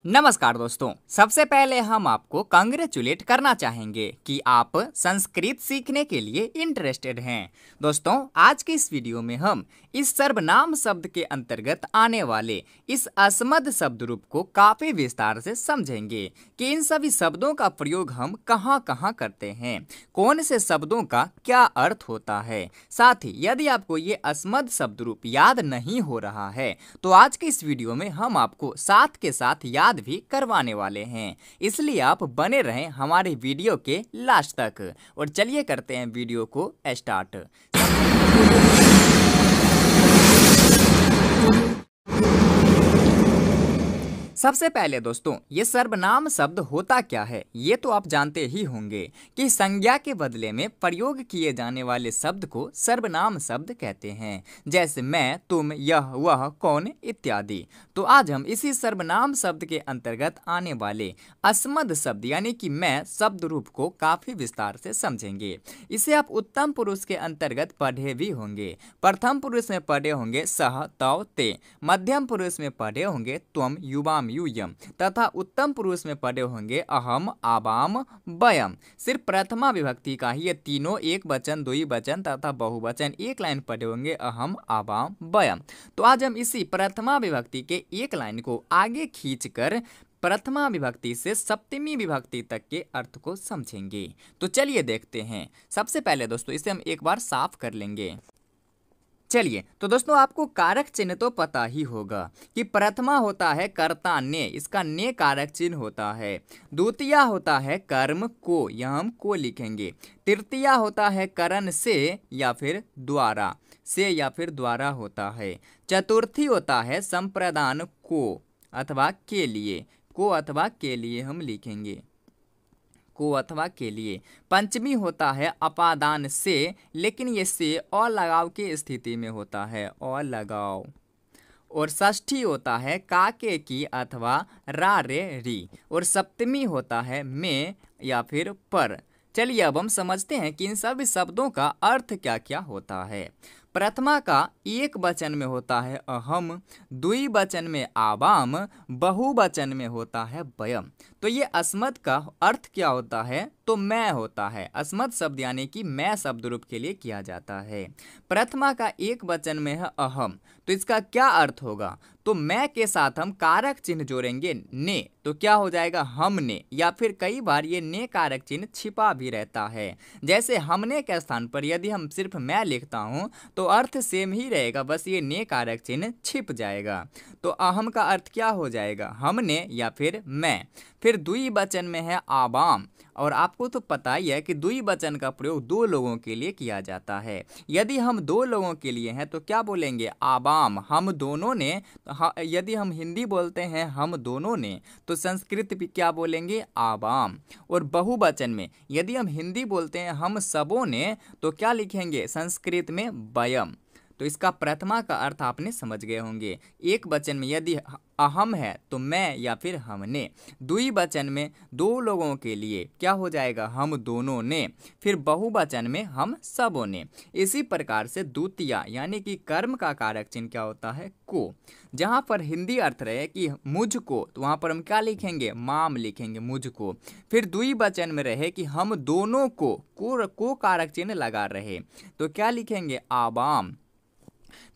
नमस्कार दोस्तों। सबसे पहले हम आपको कांग्रेचुलेट करना चाहेंगे कि आप संस्कृत सीखने के लिए इंटरेस्टेड हैं। दोस्तों, आज के इस वीडियो में हम इस सर्वनाम शब्द के अंतर्गत आने वाले इस अस्मद शब्द रूप को काफी विस्तार से समझेंगे कि इन सभी शब्दों का प्रयोग हम कहाँ कहाँ करते हैं, कौन से शब्दों का क्या अर्थ होता है। साथ ही यदि आपको ये अस्मद शब्द रूप याद नहीं हो रहा है तो आज के इस वीडियो में हम आपको साथ के साथ याद भी करवाने वाले हैं, इसलिए आप बने रहें हमारे वीडियो के लास्ट तक। और चलिए करते हैं वीडियो को स्टार्ट। सबसे पहले दोस्तों, ये सर्वनाम शब्द होता क्या है ये तो आप जानते ही होंगे कि संज्ञा के बदले में प्रयोग किए जाने वाले शब्द को सर्वनाम शब्द कहते हैं, जैसे मैं, तुम, यह, वह, कौन इत्यादि। तो आज हम इसी सर्वनाम शब्द के अंतर्गत आने वाले अस्मद शब्द यानी कि मैं शब्द रूप को काफी विस्तार से समझेंगे। इसे आप उत्तम पुरुष के अंतर्गत पढ़े भी होंगे। प्रथम पुरुष में पढ़े होंगे सह, तौ, ते। मध्यम पुरुष में पढ़े होंगे त्वम, युवाम, यूयम तथा उत्तम पुरुष में पढ़े होंगे अहम, आवाम, वयम। सिर्फ प्रथमा विभक्ति का ही ये तीनों एक वचन, द्वि वचन तथा बहुवचन एक लाइन पढ़े होंगे अहम, आवाम, वयम। तो आज हम इसी प्रथमा विभक्ति के एक लाइन को आगे खींचकर प्रथमा विभक्ति से सप्तमी विभक्ति तक के अर्थ को समझेंगे। तो चलिए देखते हैं। सबसे पहले दोस्तों इसे हम एक बार साफ कर लेंगे। चलिए, तो दोस्तों आपको कारक चिन्ह तो पता ही होगा कि प्रथमा होता है कर्ता ने, इसका ने कारक चिन्ह होता है। द्वितीया होता है कर्म को, यहाँ हम को लिखेंगे। तृतीया होता है करण से या फिर द्वारा, से या फिर द्वारा होता है। चतुर्थी होता है संप्रदान को अथवा के लिए, को अथवा के लिए हम लिखेंगे, को अथवा के लिए। पंचमी होता है अपादान से, लेकिन ये से और लगाव की स्थिति में होता है, और लगाव। और षष्ठी होता है काके की अथवा रा रे री। और सप्तमी होता है में या फिर पर। चलिए अब हम समझते हैं कि इन सभी शब्दों का अर्थ क्या क्या होता है। प्रथमा का एक वचन में होता है अहम, द्विवचन में आवाम, बहुवचन में होता है वयम। तो ये अस्मद का अर्थ क्या होता है, तो मैं होता है। अस्मद शब्द यानी कि मैं शब्द रूप के लिए किया जाता है। प्रथमा का एक वचन में है अहम, तो इसका क्या अर्थ होगा, तो मैं के साथ हम कारक चिन्ह जोड़ेंगे ने, तो क्या हो जाएगा हमने, या फिर कई बार ये ने कारक चिन्ह छिपा भी रहता है। जैसे हमने के स्थान पर यदि हम सिर्फ मैं लिखता हूँ तो अर्थ सेम ही रहेगा, बस ये ने कारक चिन्ह छिप जाएगा। तो अहम का अर्थ क्या हो जाएगा, हमने या फिर मैं। फिर द्विवचन में है आवाम, और आपको तो पता ही है कि द्विवचन का प्रयोग दो लोगों के लिए किया जाता है। यदि हम दो लोगों के लिए हैं तो क्या बोलेंगे, आवाम, हम दोनों ने। यदि हम हिंदी बोलते हैं हम दोनों ने, तो संस्कृत भी क्या बोलेंगे, आवाम। और बहुवचन में यदि हम हिंदी बोलते हैं हम सबों ने, तो क्या लिखेंगे संस्कृत में वयम। तो इसका प्रथमा का अर्थ आपने समझ गए होंगे। एक वचन में यदि अहम है तो मैं या फिर हमने। द्विवचन में दो लोगों के लिए क्या हो जाएगा, हम दोनों ने। फिर बहुवचन में हम सबों ने। इसी प्रकार से द्वितीया यानी कि कर्म का कारक चिन्ह क्या होता है, को। जहाँ पर हिंदी अर्थ रहे कि मुझको, तो वहाँ पर हम क्या लिखेंगे, माम लिखेंगे, मुझको। फिर द्विवचन में रहे कि हम दोनों को कारक चिन्ह लगा रहे, तो क्या लिखेंगे, आवाम।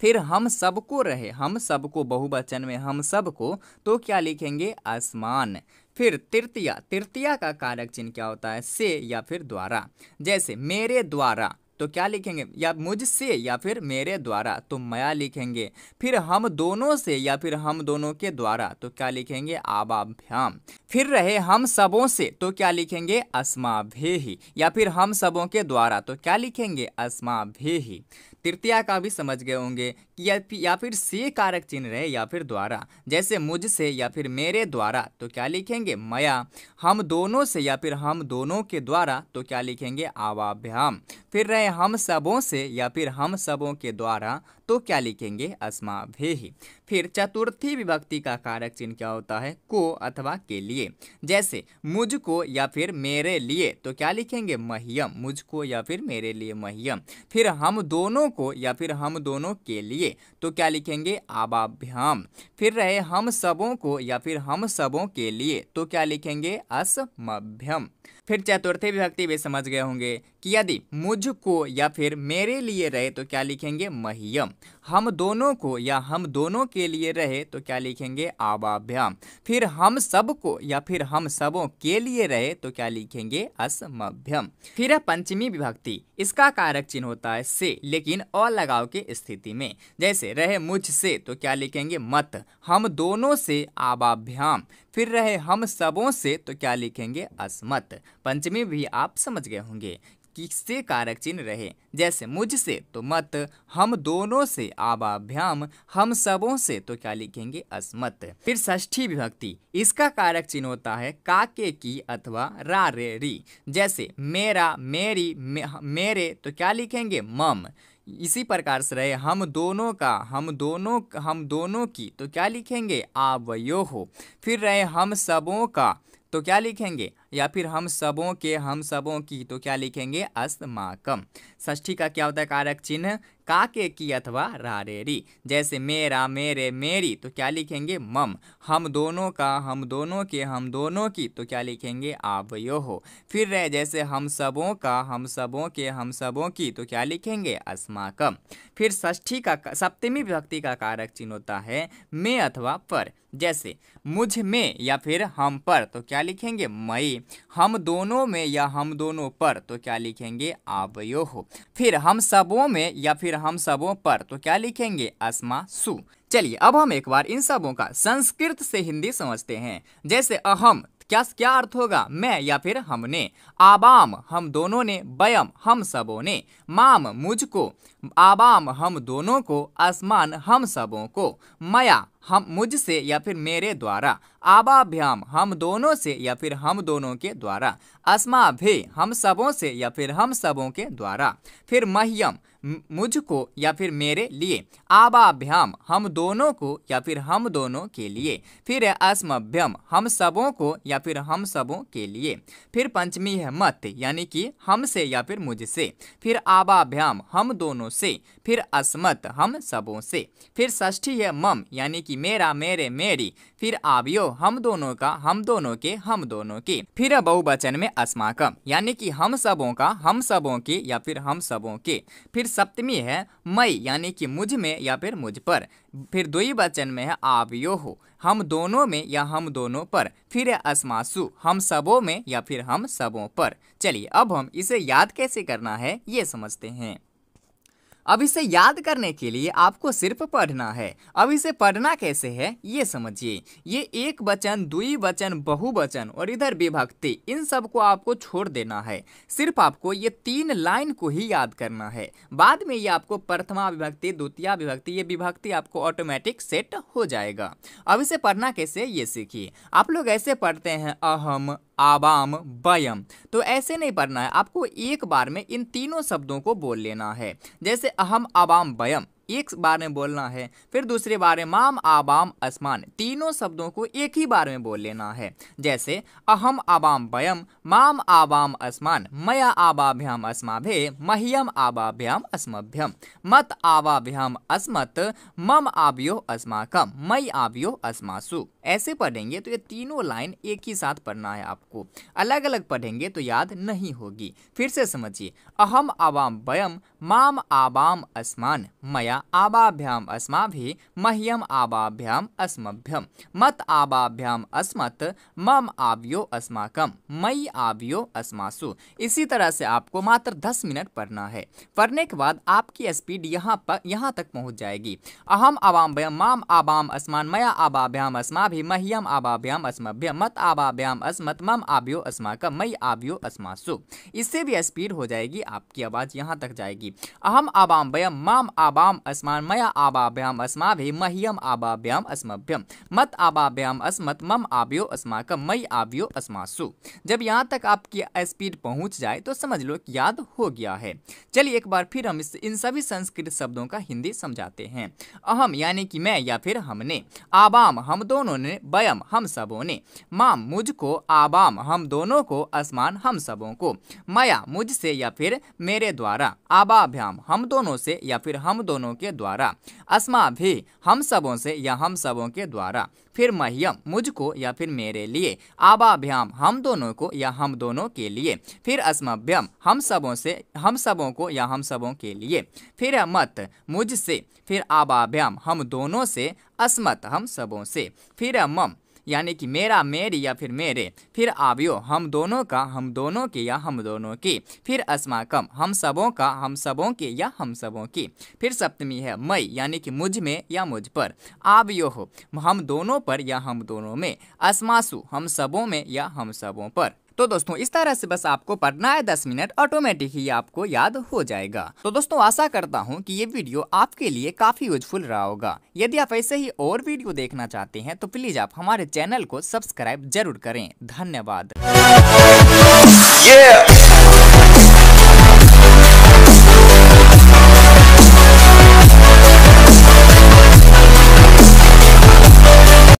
फिर हम सबको रहे, हम सबको बहुवचन में हम सबको, तो क्या लिखेंगे, आसमान। फिर तृतीया का कारक चिन्ह क्या होता है, से या फिर द्वारा। जैसे मेरे द्वारा, तो क्या लिखेंगे, या मुझसे या फिर मेरे द्वारा, तो मया लिखेंगे। फिर हम दोनों से या फिर हम दोनों के द्वारा, तो क्या लिखेंगे, आवाभ्याम। फिर रहे हम सबों से, तो क्या लिखेंगे, अस्माभेहि। या फिर हम सबों के द्वारा, तो क्या लिखेंगे, अस्माभेहि। तृतीया का भी समझ गए होंगे कि या फिर से कारक चिन्ह रहे या फिर द्वारा। जैसे मुझसे या फिर मेरे द्वारा, तो क्या लिखेंगे, मया। हम दोनों से या फिर हम दोनों के द्वारा, तो क्या लिखेंगे, आवाभ्याम। फिर रहे हम सबों से या फिर हम सबों के द्वारा, तो क्या लिखेंगे अस्माभिः। फिर चतुर्थी विभक्ति का कारक चिन्ह क्या होता है, को अथवा के लिए। जैसे मुझको या फिर मेरे लिए तो क्या लिखेंगे मह्यम, मुझको या फिर मेरे लिए मह्यम। फिर हम दोनों को या फिर हम दोनों के लिए तो क्या लिखेंगे आबाभ्याम। फिर रहे हम सबों को या फिर हम सबों के लिए तो क्या लिखेंगे अस्मभ्यम। फिर चतुर्थी विभक्ति भी समझ गए होंगे कि यदि मुझको या फिर मेरे लिए रहे तो क्या लिखेंगे मह्यम, हम दोनों को या हम दोनों के लिए रहे तो क्या लिखेंगे आबाभ्याम। फिर हम सबको या फिर हम सबों के लिए रहे तो क्या लिखेंगे अस्मभ्यम। फिर है पंचमी विभक्ति, इसका कारक चिन्ह होता है से, लेकिन अ लगाव के स्थिति में। जैसे रहे मुझसे तो क्या लिखेंगे मत, हम दोनों से आबाभ्याम। फिर रहे हम सबों से तो क्या लिखेंगे अस्मत्। पंचमी भी आप समझ गए होंगे किससे कारक चिन्ह रहे। जैसे मुझसे तो मत, हम दोनों से आबाभ्याम, हम सबों से तो क्या लिखेंगे अस्मत्। फिर षष्ठी विभक्ति, इसका कारक चिन्ह होता है काके की अथवा रा रे री। जैसे मेरा मेरी मेरे तो क्या लिखेंगे मम। इसी प्रकार से रहे हम दोनों का हम दोनों की तो क्या लिखेंगे आवयोः। फिर रहे हम सबों का तो क्या लिखेंगे, या फिर हम सबों की तो क्या लिखेंगे अस्माकम। षष्ठी का क्या होता है कारक चिन्ह काके की अथवा रारेरी। जैसे मेरा मेरे मेरी तो क्या लिखेंगे मम, हम दोनों का हम दोनों की तो क्या लिखेंगे आवयोः। फिर रहे जैसे हम सबों का हम सबों की तो क्या लिखेंगे अस्माकम। फिर सप्तमी विभक्ति का कारक चिन्ह होता है में अथवा पर। जैसे मुझ में या फिर हम पर तो क्या लिखेंगे मई, हम दोनों में या हम दोनों पर तो क्या लिखेंगे आवयोः। फिर हम सबों में या फिर हम सबों पर तो क्या लिखेंगे अस्मासु। चलिए अब हम एक बार इन सबों का संस्कृत से हिंदी समझते हैं। जैसे अहम क्या अर्थ होगा, मैं या फिर हमने। आबाम हम दोनों ने, बयम हम सबों ने, माम मुझको, आबाम हम दोनों को, अस्मान हम सबों को, मया हम मुझसे या फिर मेरे द्वारा, आबाभ्याम हम दोनों से या फिर हम दोनों के द्वारा, अस्माभि हम सबों से या फिर हम सबों के द्वारा। फिर मह्यम मुझको या फिर मेरे लिए, आबाभ्याम हम दोनों को या फिर हम दोनों के लिए। फिर है अस्मभ्यम हम सबों को या फिर हम सबों के लिए। फिर पंचमी है मत यानी कि हमसे या फिर मुझसे। फिर आबाभ्याम हम दोनों से। फिर अस्मत् हम सबों से। फिर षष्ठी है मम यानी कि मेरा मेरे मेरी। फिर आव्यो हम दोनों का हम दोनों के हम दोनों के। फिर है बहुवचन में अस्माकम यानी कि हम सबों का हम सबों के या फिर हम सबों के। फिर सप्तमी है मई यानी कि मुझ में या फिर मुझ पर। फिर द्विवचन में है आव्योः हम दोनों में या हम दोनों पर। फिर है अस्मासु हम सबों में या फिर हम सबों पर। चलिए अब हम इसे याद कैसे करना है ये समझते हैं। अब इसे याद करने के लिए आपको सिर्फ पढ़ना है। अब इसे पढ़ना कैसे है ये समझिए। ये एक वचन, द्विवचन, बहुवचन और इधर विभक्ति, इन सब को आपको छोड़ देना है। सिर्फ आपको ये 3 लाइन को ही याद करना है। बाद में ये आपको प्रथमा विभक्ति, द्वितीय विभक्ति, ये विभक्ति आपको ऑटोमेटिक सेट हो जाएगा। अब इसे पढ़ना कैसे ये सीखिए। आप लोग ऐसे पढ़ते हैं अहम, आबाम, बयम, तो ऐसे नहीं पढ़ना है। आपको एक बार में इन तीनों शब्दों को बोल लेना है। जैसे अहम, आबाम, बयम एक बार में बोलना है। फिर दूसरे बार में माम, आबाम, अस्मान, तीनों शब्दों को एक ही बार में बोल लेना है। जैसे अहम, आबाम, बयम, माम, आबाम, अस्मान, मया, आबाभ्याम, अस्माभे, मह्यम, आबाभ्याम, अस्मभ्यम, मत, आबाभ्याम, अस्मत्, मम, आभ्यो, अस्माकम, मई, आभ्यो, अस्मासु। ऐसे पढ़ेंगे तो ये तीनों लाइन एक ही साथ पढ़ना है आपको। अलग अलग पढ़ेंगे तो याद नहीं होगी। फिर से समझिए। अहम, आबाम, बयम, माम, आबाम, अस्मान, मया, आबाभ्याम, अस्माभि, मह्यम, आबाभ्याम, अस्मभ्यम, मत, आबाभ्याम, अस्मत्, मम, आभ्यो, अस्माकम, मई, आभ्यो, अस्मासु। इसी तरह से आपको मात्र 10 मिनट पढ़ना है। पढ़ने के बाद आपकी स्पीड यहाँ तक पहुँच जाएगी। अहम, आबाम, बयम, माम, आबाम, अस्मान, मया, आबाभ्याम, अस्माभि, मह्यम, आबाभ्याम, अस्मभ्यम, मत, आबाभ्याम, अस्मत्, मम, आभ्यो, अस्माकम, मई, आभ्यो, अस्मासु। इससे भी स्पीड हो जाएगी, आपकी आवाज़ यहाँ तक जाएगी। अहम, आबाम, बयम, माम, आबाम, अस्मान् मया आवाभ्याम अस्माभिः मह्यम आवाभ्याम अस्मभ्यम मत आवाभ्याम अस्मत् मम आव्यो अस्माकम मई आव्यो अस्मासु। जब यहाँ तक आपकी स्पीड पहुँच जाए तो समझ लो कि याद हो गया है। चलिए एक बार फिर हम इन सभी संस्कृत शब्दों का हिंदी समझाते हैं। अहम यानी कि मैं या फिर हमने, आवाम हम दोनों ने, वयम हम सबों ने, माम मुझको, आवाम हम दोनों को, अस्मान हम सबों को, मया मुझसे या फिर मेरे द्वारा, आवाभ्याम हम दोनों से या फिर हम दोनों के द्वारा, अस्माभिः हम सबों से या हम सबों के द्वारा, फिर मह्यम मुझको या फिर मेरे लिए, आवाभ्याम हम दोनों को या हम दोनों के लिए, फिर अस्मभ्यम हम सबों से हम सबों को या हम सबों के लिए, फिर मत मुझसे, फिर आवाभ्याम हम दोनों से, अस्मत् हम सबों से, फिर मम यानी कि मेरा मेरी या फिर मेरे, फिर आव्यो हम दोनों का हम दोनों के या हम दोनों की, फिर अस्माकम हम सबों का हम सबों के या हम सबों की, फिर सप्तमी है मई यानी कि मुझ में या मुझ पर, आव्यो हम दोनों पर या हम दोनों में, अस्मासु हम सबों में या हम सबों पर। तो दोस्तों इस तरह से बस आपको पढ़ना है 10 मिनट, ऑटोमेटिक ही आपको याद हो जाएगा। तो दोस्तों आशा करता हूँ कि ये वीडियो आपके लिए काफी यूजफुल रहा होगा। यदि आप ऐसे ही और वीडियो देखना चाहते हैं तो प्लीज आप हमारे चैनल को सब्सक्राइब जरूर करें। धन्यवाद।